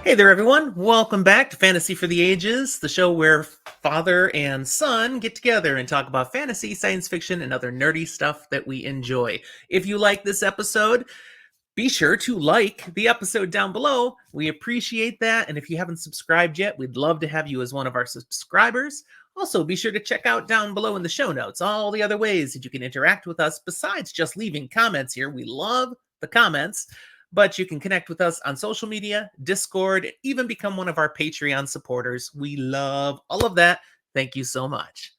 Hey there, everyone. Welcome back to Fantasy for the Ages, the show where father and son get together and talk about fantasy, science fiction, and other nerdy stuff that we enjoy. If you like this episode, be sure to like the episode down below. We appreciate that. And if you haven't subscribed yet, we'd love to have you as one of our subscribers. Also, be sure to check out down below in the show notes all the other ways that you can interact with us besides just leaving comments here. We love the comments. But you can connect with us on social media, Discord, even become one of our Patreon supporters. We love all of that. Thank you so much.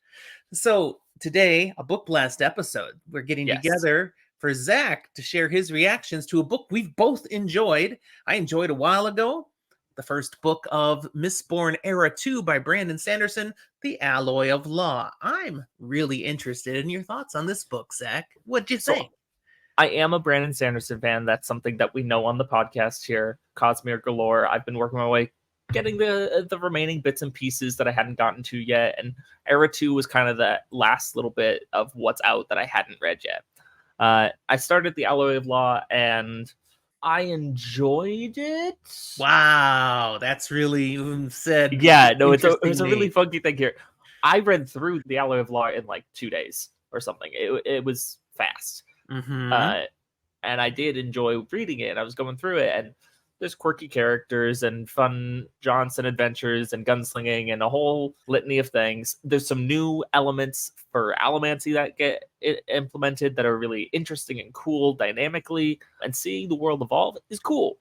So today, a book blast episode. We're getting together for Zach to share his reactions to a book we've both enjoyed. I enjoyed a while ago. The first book of Mistborn Era 2 by Brandon Sanderson, The Alloy of Law. I'm really interested in your thoughts on this book, Zach. What'd you think? I am a Brandon Sanderson fan. That's something that we know on the podcast here. Cosmere Galore. I've been working my way, getting the remaining bits and pieces that I hadn't gotten to yet. And Era 2 was kind of the last little bit of what's out that I hadn't read yet. I started The Alloy of Law, and I enjoyed it. Wow, that's really said. Yeah, no, it's a really funky thing here. I read through The Alloy of Law in like 2 days or something. It was fast. Mm-hmm. And I did enjoy reading it. I was going through it, and there's quirky characters and fun Johnson adventures and gunslinging and a whole litany of things. There's some new elements for allomancy that get implemented that are really interesting and cool dynamically, and seeing the world evolve is cool.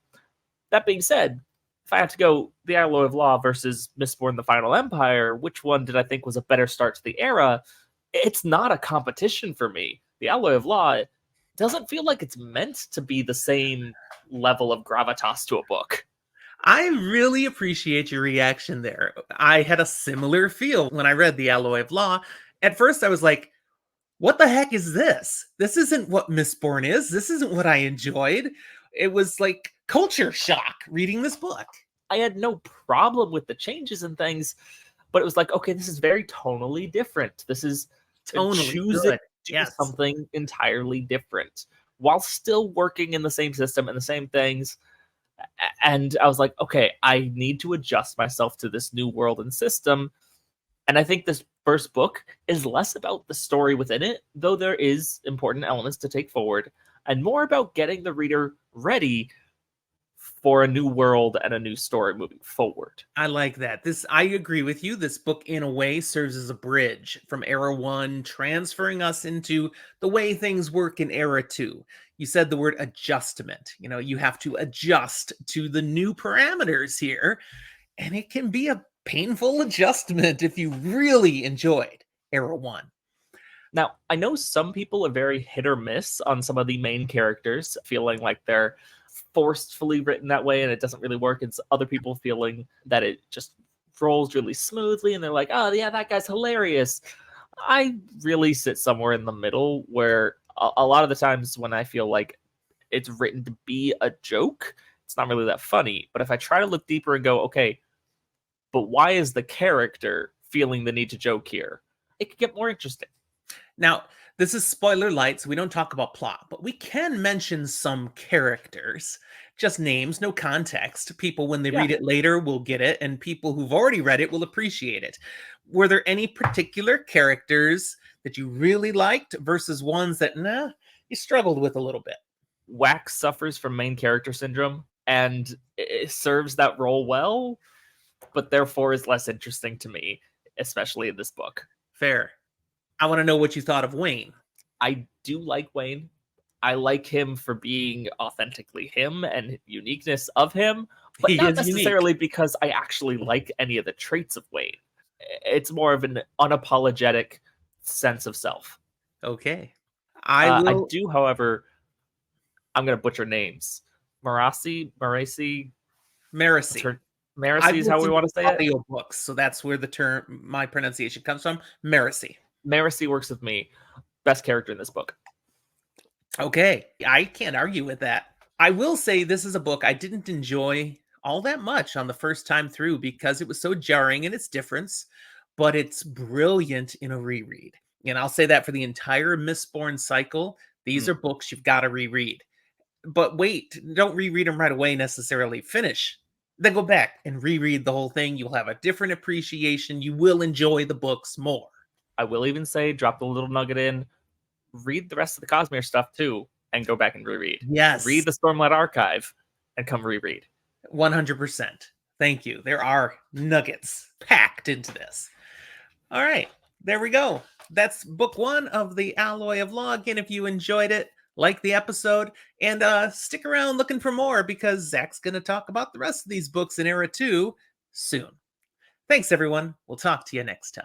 That being said, if I have to go The Alloy of Law versus Mistborn the Final Empire, which one did I think was a better start to the era? It's not a competition for me. The Alloy of Law doesn't feel like it's meant to be the same level of gravitas to a book. I really appreciate your reaction there. I had a similar feel when I read The Alloy of Law. At first, I was like, what the heck is this? This isn't what Mistborn is. This isn't what I enjoyed. It was like culture shock reading this book. I had no problem with the changes and things, but it was like, okay, this is very tonally different. This is choosing to do something entirely different while still working in the same system and the same things. And I was like, okay, I need to adjust myself to this new world and system. And I think this first book is less about the story within it, though there is important elements to take forward, and more about getting the reader ready for a new world and a new story moving forward. I like that. I agree with you. This book, in a way, serves as a bridge from Era 1, transferring us into the way things work in Era 2. You said the word adjustment. You know, you have to adjust to the new parameters here, and it can be a painful adjustment if you really enjoyed Era 1. Now, I know some people are very hit or miss on some of the main characters, feeling like they're forcefully written that way and it doesn't really work. It's other people feeling that it just rolls really smoothly and they're like, oh yeah, that guy's hilarious. I really sit somewhere in the middle where a lot of the times when I feel like it's written to be a joke, it's not really that funny. But if I try to look deeper and go, okay, but why is the character feeling the need to joke here? It could get more interesting. Now, this is spoiler-lite, so we don't talk about plot, but we can mention some characters. Just names, no context. People, when they read it later, will get it, and people who've already read it will appreciate it. Were there any particular characters that you really liked versus ones that, you struggled with a little bit? Wax suffers from main character syndrome, and it serves that role well, but therefore is less interesting to me, especially in this book. Fair. I want to know what you thought of Wayne. I do like Wayne. I like him for being authentically him and uniqueness of him, but not necessarily because I actually like any of the traits of Wayne. It's more of an unapologetic sense of self. Okay. I do, however, I'm going to butcher names. Marasi is how we want to say it. Audiobooks, so that's where the term, my pronunciation comes from. Marasi works with me. Best character in this book. Okay, I can't argue with that. I will say this is a book I didn't enjoy all that much on the first time through because it was so jarring in its difference, but it's brilliant in a reread. And I'll say that for the entire Mistborn cycle. These are books you've got to reread. But wait, don't reread them right away necessarily. Finish then go back and reread the whole thing. You'll have a different appreciation. You will enjoy the books more. I will even say, drop the little nugget in, read the rest of the Cosmere stuff too, and go back and reread. Yes. Read the Stormlight Archive and come reread. 100%. Thank you. There are nuggets packed into this. All right, there we go. That's book 1 of the Alloy of Law. Again, if you enjoyed it, like the episode, and stick around looking for more, because Zach's going to talk about the rest of these books in Era 2 soon. Thanks, everyone. We'll talk to you next time.